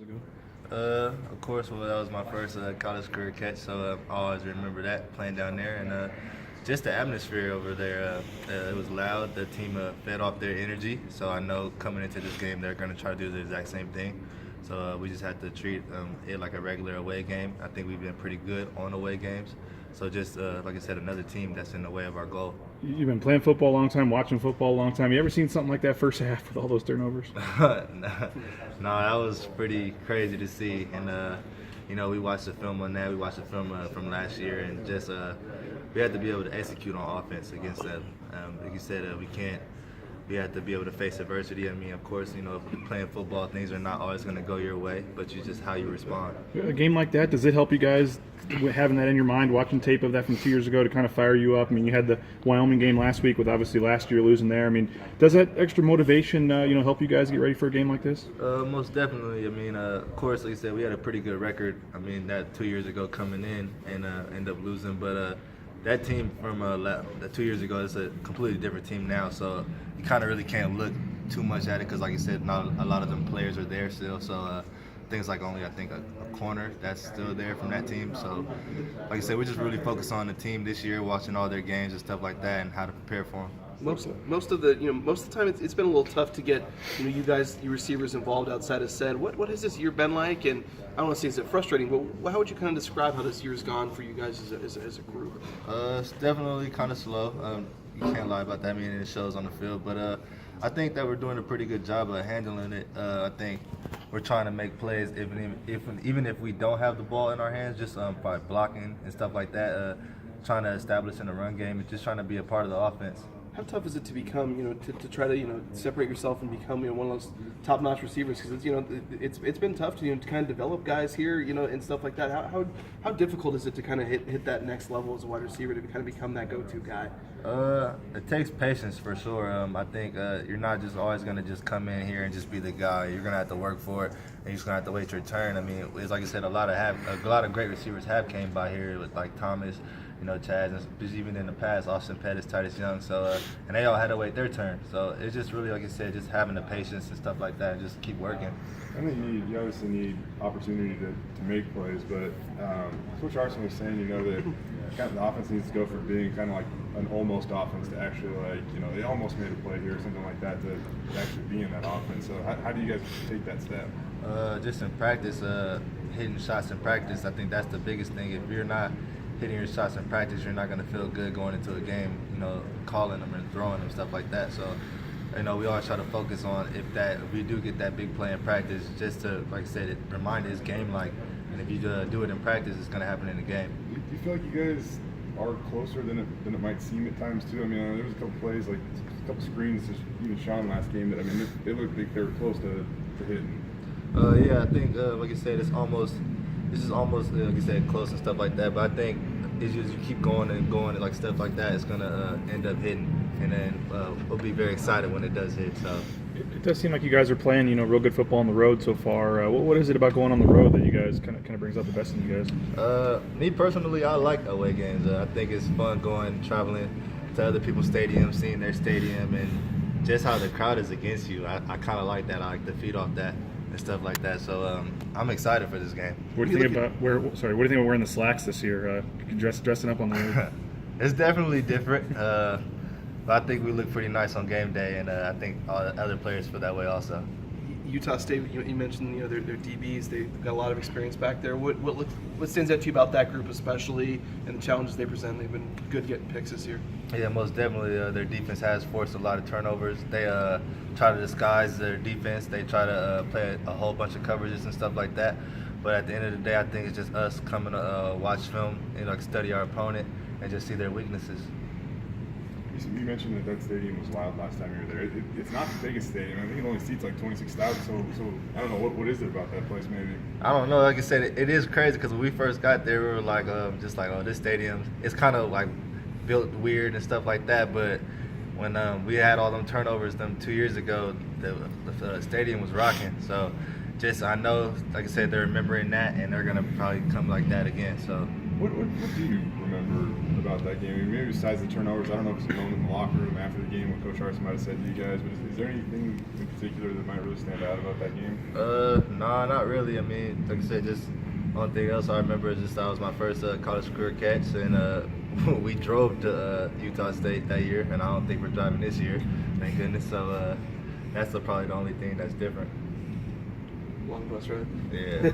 ago? Of course, well, that was my first college career catch, so I always remember that playing down there, and just the atmosphere over there. It was loud. The team fed off their energy, so I know coming into this game they're going to try to do the exact same thing. So we just have to treat it like a regular away game. I think we've been pretty good on away games. So just like I said, another team that's in the way of our goal. You've been playing football a long time, watching football a long time. You ever seen something like that first half with all those turnovers? No, that was pretty crazy to see, and we watched the film on that. We watched the film from last year, and just we had to be able to execute on offense against them. Like you said, we can't. We have to be able to face adversity. I mean, of course, playing football, things are not always going to go your way, but you just how you respond. A game like that, does it help you guys having that in your mind, watching tape of that from 2 years ago to kind of fire you up? I mean, you had the Wyoming game last week with obviously last year losing there. I mean, does that extra motivation, help you guys get ready for a game like this? Most definitely. I mean, of course, like you said, we had a pretty good record. I mean, that 2 years ago coming in and end up losing, but that team from 2 years ago is a completely different team now. So you kind of really can't look too much at it because, like you said, not a lot of them players are there still. So things like only I think a corner that's still there from that team. So like I said, we're just really focused on the team this year, watching all their games and stuff like that, and how to prepare for them. Most of the time it's been a little tough to get you guys, you receivers involved outside of said. What has this year been like? And I don't want to say is it frustrating, but how would you kind of describe how this year's gone for you guys as a group? It's definitely kind of slow. You can't lie about that. I mean, it shows on the field, but I think that we're doing a pretty good job of handling it. I think we're trying to make plays even if we don't have the ball in our hands, just by blocking and stuff like that. Trying to establish in the run game and just trying to be a part of the offense. How tough is it to become, to try to, separate yourself and become, one of those top-notch receivers? Because it's been tough to kind of develop guys here, and stuff like that. How difficult is it to kind of hit that next level as a wide receiver to kind of become that go-to guy? It takes patience for sure. I think you're not just always gonna just come in here and just be the guy. You're gonna have to work for it, and you're just gonna have to wait your turn. I mean, it's like I said, a lot of great receivers have came by here with like Thomas. Chaz, and just even in the past, Austin Pettis, Titus Young, so and they all had to wait their turn. So it's just really, like I said, just having the patience and stuff like that, and just keep working. I think you obviously need opportunity to make plays, but Coach Richardson was saying, that kind of the offense needs to go from being kind of like an almost offense to actually they almost made a play here or something like that to actually be in that offense. So how do you guys take that step? Just in practice, hitting shots in practice. I think that's the biggest thing. If you're not hitting your shots in practice, you're not going to feel good going into a game, calling them and throwing them, stuff like that. So, we always try to focus on if we do get that big play in practice, just to, like I said, remind it's game-like. And if you do it in practice, it's going to happen in the game. Do you feel like you guys are closer than it might seem at times, too? I mean, there was a couple plays, like a couple screens, even Sean last game, that, I mean, they looked like they were close to hitting. Yeah, I think, like I said, it's almost, like you said, close and stuff like that. But I think it's just you keep going and going, and like stuff like that, it's gonna end up hitting, and then we'll be very excited when it does hit. So it does seem like you guys are playing, real good football on the road so far. What is it about going on the road that you guys kind of brings out the best in you guys? Me personally, I like away games. I think it's fun traveling to other people's stadiums, seeing their stadium, and just how the crowd is against you. I kind of like that. I like to feed off that and stuff like that. So I'm excited for this game. What do you think about wearing the slacks this year? Dressing up on the road? It's definitely different. But I think we look pretty nice on game day, and I think all the other players feel that way also. Utah State, you mentioned their DBs. They've got a lot of experience back there. What stands out to you about that group, especially, and the challenges they present? They've been good getting picks this year. Yeah, most definitely. Their defense has forced a lot of turnovers. They try to disguise their defense. They try to play a whole bunch of coverages and stuff like that. But at the end of the day, I think it's just us coming to watch film and study our opponent and just see their weaknesses. You mentioned that stadium was loud last time you were there. It's not the biggest stadium. I think it only seats like 26,000. So I don't know what is it about that place maybe. I don't know. Like I said, it is crazy because when we first got there, we were like, this stadium. It's kind of like built weird and stuff like that. But when we had all them turnovers 2 years ago, the stadium was rocking. So I know, like I said, they're remembering that, and they're gonna probably come like that again. So. What do you remember remember about that game? I mean, maybe besides the turnovers, I don't know if it's a moment in the locker room after the game what Coach Arson might have said to you guys, but is there anything in particular that might really stand out about that game? Nah, not really. I mean, like I said, just one thing else I remember is just that was my first college career catch, and we drove to Utah State that year, and I don't think we're driving this year, thank goodness. So that's probably the only thing that's different. Long bus ride. Yeah.